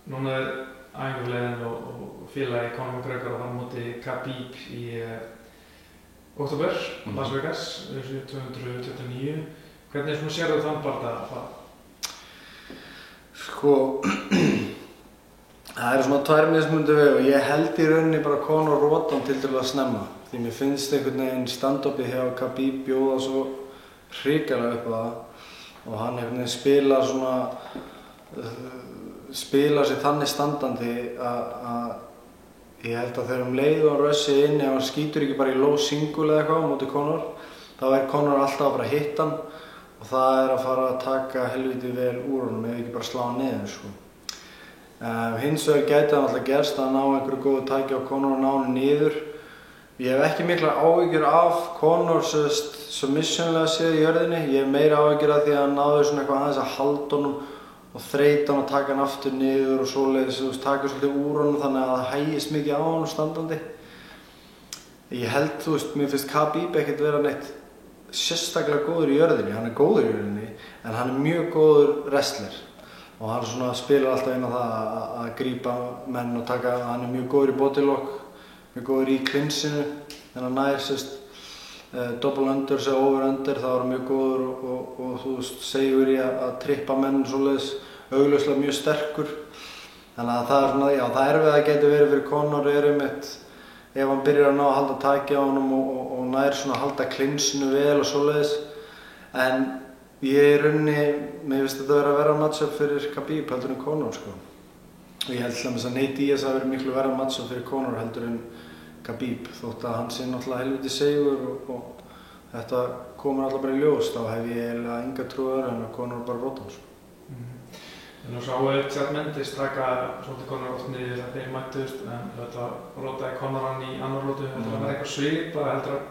núna æfingarleiðin og félagi Conor McGregor að fara á móti Khabib í október, Las Vegas, 229. Hvernig sérðu þann bardaga að fara? Sko, það svona tvær mismunandi vegu og ég held í rauninni bara Conor rótan tiltölulega snemma. Því mér finnst einhvern veginn stand-upið hjá Khabib bjóða svo hrikalega upp á það og hann einhvern veginn spilar sig þannig standandi að ég held að þegar leið og hann rössið inn, ef hann skýtur ekki bara í low single eða eitthvað á móti Conor, þá Conor alltaf að fara að hitta hann og það að fara að taka helviti vel úr honum ef ekki bara slá hann niður, sko. Hins vegar gæti það alltaf gerst að ná einhverju góðu tæki á Conor og ná hann niður. Ég hef ekki miklar áhyggjur af Conor submissionlega séð í jörðinni. Ég hef meira áhyggjur af því að hann náði svona eitthvað aðeins að halda honum og þreyta hann og taka hann aftur niður og svoleiðis, taka svolítið úr honum þannig að það hægist mikið á honum standandi. Ég held, mér finnst Khabib ekkert vera neitt sérstaklega góður í jörðinni. Hann góður í jörðinni, en hann mjög góður wrestler. Og hann svona spilar alltaf inn á það að grípa menn og taka, hann mjög góður í bodylock, mjög góður í klinsinu, en hann nær double unders eða over under, þá er hann mjög góður og segur í að trippa menn svoleiðis, augljóslega mjög sterkur. Þannig að það svona, já, það erfið að geti verið fyrir Conor einmitt ef hann byrjar að ná að halda taki á honum og nær svona að halda klinsinu vel og svoleiðis. En ég í rauninni, mér finnst þetta að vera matchup fyrir Khabib heldur en Conor, sko. Og ég held að Nate Diaz hafi verið miklu verra matchup fyrir Conor heldur en Khabib, þótt að hann sé náttúrulega helviti segur og þetta komur alltaf bara í ljós, þá hef ég eiginlega enga trú öðru en að Conor bara róta hann, sko. En nú sáu Chad Mendes taka svolítið Conor oft niður að þeir mættust, en þetta rótaði Conor hann í annar rótu. Heldur það vera eitthvað svipað, heldur að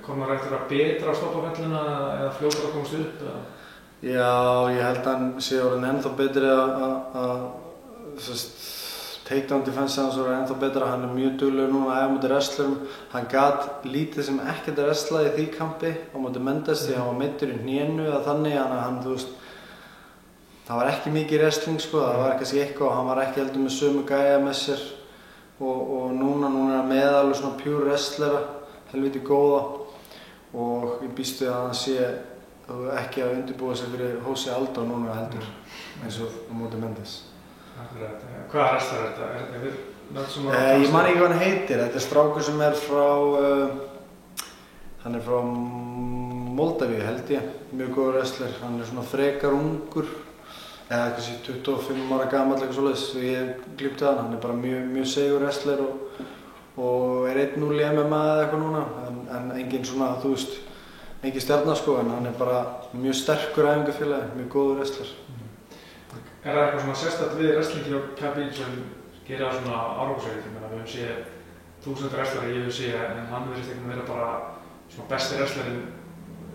Conor ætti að vera betra að stoppa fellina eða fljótar að komast upp? Já, ég held að hann sé orðinn ennþá betri að takedown defense hans var ennþá betra. Hann mjög duglegur núna að æfa móti wrestlerum. Hann gat lítið sem ekkert wrestlað í því kampi á móti Mendes því hann var meiddur í hnénu eða þannig, hann, það var ekki mikið wrestling, sko, það var kannski eitthvað og hann var ekki heldur með sömu gæja með sér og núna er hann með alveg svona pure wrestlera, helviti góða og ég býst við að hann sé ekki að undirbúa sig fyrir Jose Aldo núna heldur eins og á móti Mendes. Akkurat. Hvaða wrestler er þetta? Ég man ekki hvað hann heitir. Þetta strákur sem frá hann frá Moldavíu held ég, mjög góður wrestler. Hann svona frekar ungur, eða kannski 25 ára gamall eitthvað svoleiðis. Ég glípti hann bara mjög segur wrestler og 1-0 í MMA eða eitthvað núna, en engin svona, engin stjarna, sko, en hann bara mjög sterkur æfingafélagi, mjög góður wrestler. Er það eitthvað svona sérstakt við wrestlingi á Khabib sem gerir það svona árangursríkt? Við höfum séð 1000 wrestlera, ég hef séð, en hann virðist ekki vera bara svona besti wrestlerinn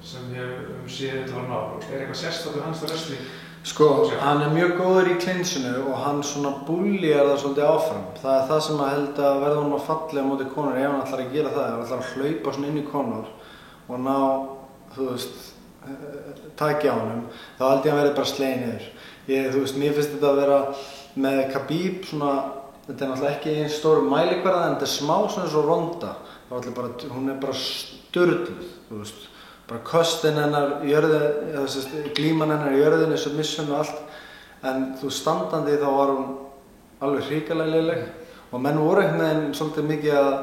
sem við höfum séð til að ná. Er eitthvað sérstakt við hans wrestling? Sko, hann mjög góður í klinsinu og hann svona bulljar það svolítið áfram. Það er það sem að held að verða honum að falli á móti Conor ef hann ætlar að gera það, ef hann ætlar að hlaupa svona inn í Conor og ná, taki á honum, þá held ég að hann verði bara sleginn niður. Mér finnst þetta að vera með Khabib svona, þetta náttúrulega ekki eins stóru mælikvarða en þetta smá svona eins og Ronda. Hún bara sturluð, bara köstin hennar í jörðinni, glíman hennar í jörðinni, submission og allt. En standandi þá var hún alveg hrikalega léleg og menn voru einhvern veginn svolítið mikið að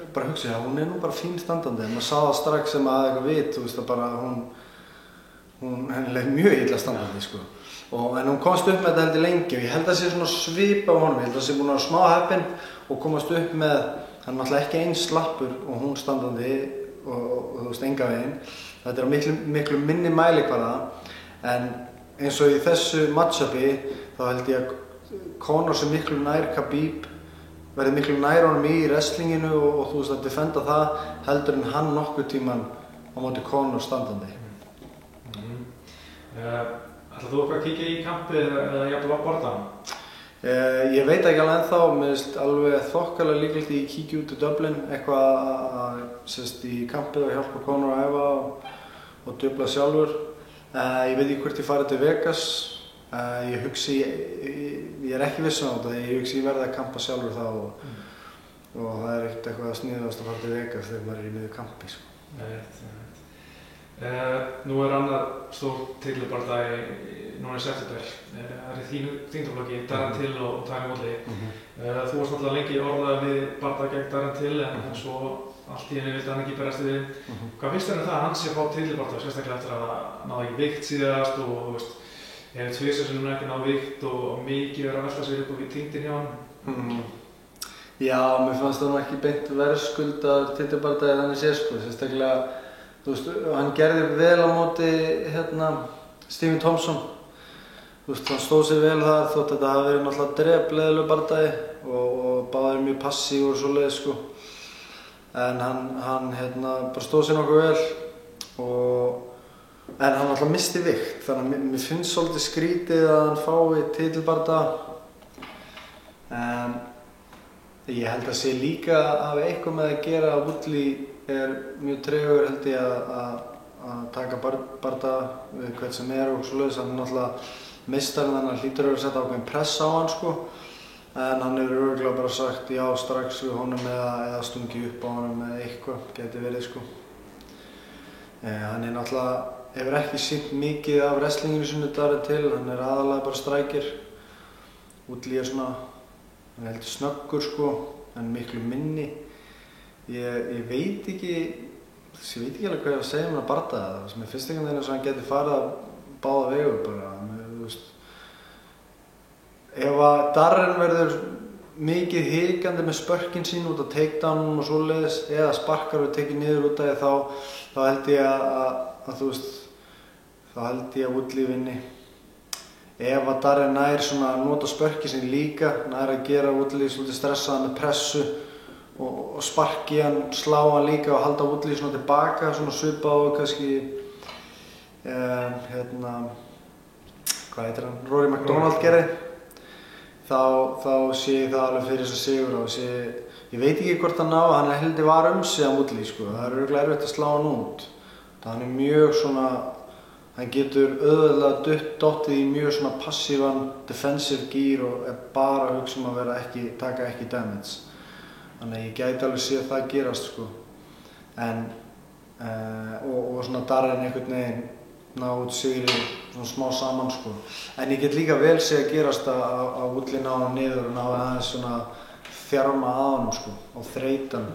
bara hugsa, já, hún nú bara fín standandi, en maður sá það strax sem að eitthvað vit, að bara henni leið mjög illa standandi, sko. En hún komst upp með þetta heldur lengi og ég held að það sé svona svipa á honum, ég held að það sé búin að vera smá heppinn og komast upp með, hann náttúrulega ekki eins slappur og hún standandi og enga veginn. Þetta er miklu minni mælikvarða, en eins og í þessu matchupi þá held ég að Conor sé miklu nær Khabib, verði miklu nær honum í wrestlinginu og að defenda það heldur en hann nokkuð tíman á móti Conor standandi. Ætlar þú eitthvað að kíkja í kampið eða jafnvel á borðan? Ég veit ekki alveg ennþá, mér finnst alveg þokkalega líklegt í kíkja út í Dublin, eitthvað í kampið og hjálpa Conor að æfa og dubla sjálfur. Ég veit ekki hvort ég farið til Vegas, ég hugsi, ég er ekki viss um þetta, ég hugsi ég verði að kampa sjálfur þá og það er ekkert eitthvað að sniðast að fara til Vegas þegar maður í miðju kampi, sko. Nú annar stór titillubardagi núna í september. Það í þínu þyngdarflokki, Darren Till og Tyron Woodley. Þú varst náttúrulega lengi orðað við bardaga gegn Darren Till en svo allt í einu vildi hann ekki berast við. Hvað finnst þér það að hann sé að fá titillbardaga, sérstaklega eftir að náða ekki vikt síðast og þú veist, hefur tvisvar sinnum ekki náð vikt og mikið verið að velta sig upp á þyngdin hjá hann? Já, mér fannst það nú ekki beint verðskuldar titillbardagi þannig séð, sko, sérstaklega þú veist, hann gerði vel á móti Stephen Thompson. Þú veist, hann stóð sig vel þar þótt þetta hafi verið náttúrulega drepleiðilegur bardagi og báðir mjög passív og svoleiðis, sko. En hann bara stóð sig nokkuð vel en hann náttúrulega misti vikt, þannig að mér finnst svolítið skrítið að hann fái titillbardaga. Ég held að sé líka að hafa eitthvað með að gera að Woodley er mjög tregur held ég að taka bardaga við hvern sem og svoleiðis. Hann er náttúrulega meistarinn, þannig að hlýtur að setja ákveðin press á hann, sko. En hann hefur örugglega bara sagt já strax við honum eða stungi upp á honum eða eitthvað, geti verið, sko. Hann er náttúrulega, hefur ekki sýnt mikið af wrestlinginu sinni Darren Till, hann er aðalega bara striker. Woodley er svona, hann er heldur snöggur, sko, en miklu minni. Ég veit ekki alveg hvað ég var að segja um hann að bardaga. Mér finnst einhvern veginn eins og hann geti farið að báða vegu bara, þú veist. Ef að Darren verður mikið hikandi með spörkin sín út á takedownum og svoleiðis eða sparkar og tekið niður út af því þá held ég að þú veist, þá held ég að Woodley vinni. Ef að Darren nær svona að nota spörkin sín líka, nær að gera Woodley svolítið stressaða með pressu og sparki hann, slá hann líka og halda Woodley svona tilbaka, svona svipað og kannski hvað heitir hann, Rory McDonald gerði, þá sé ég það alveg fyrir þess að sigur og ég veit ekki hvort hann hann heldur var sig á Woodley, sko, það er örugglega erfitt að slá hann út. Hann er mjög svona, hann getur auðveldlega dottið í mjög svona passívan defensive gear og er bara að hugsa um að taka ekki damage. Þannig að ég gæti alveg séð það gerast, sko. Og svona Darren einhvern veginn ná út sigri svona smá saman, sko. En ég get líka vel séð að gerast að Woodley ná hann niður og ná aðeins svona þjarma að honum, sko, og þreyta hann.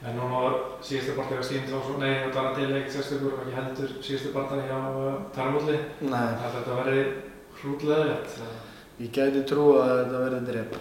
En núna síðustu bardaga Stephen Thompson, Darren Till ekkert sérstakur og ekki heldur síðustu bardaga hjá Tyron Woodley. Nei. Þetta verði hrútleiðilegt. Ég gæti trúað að þetta verði drep.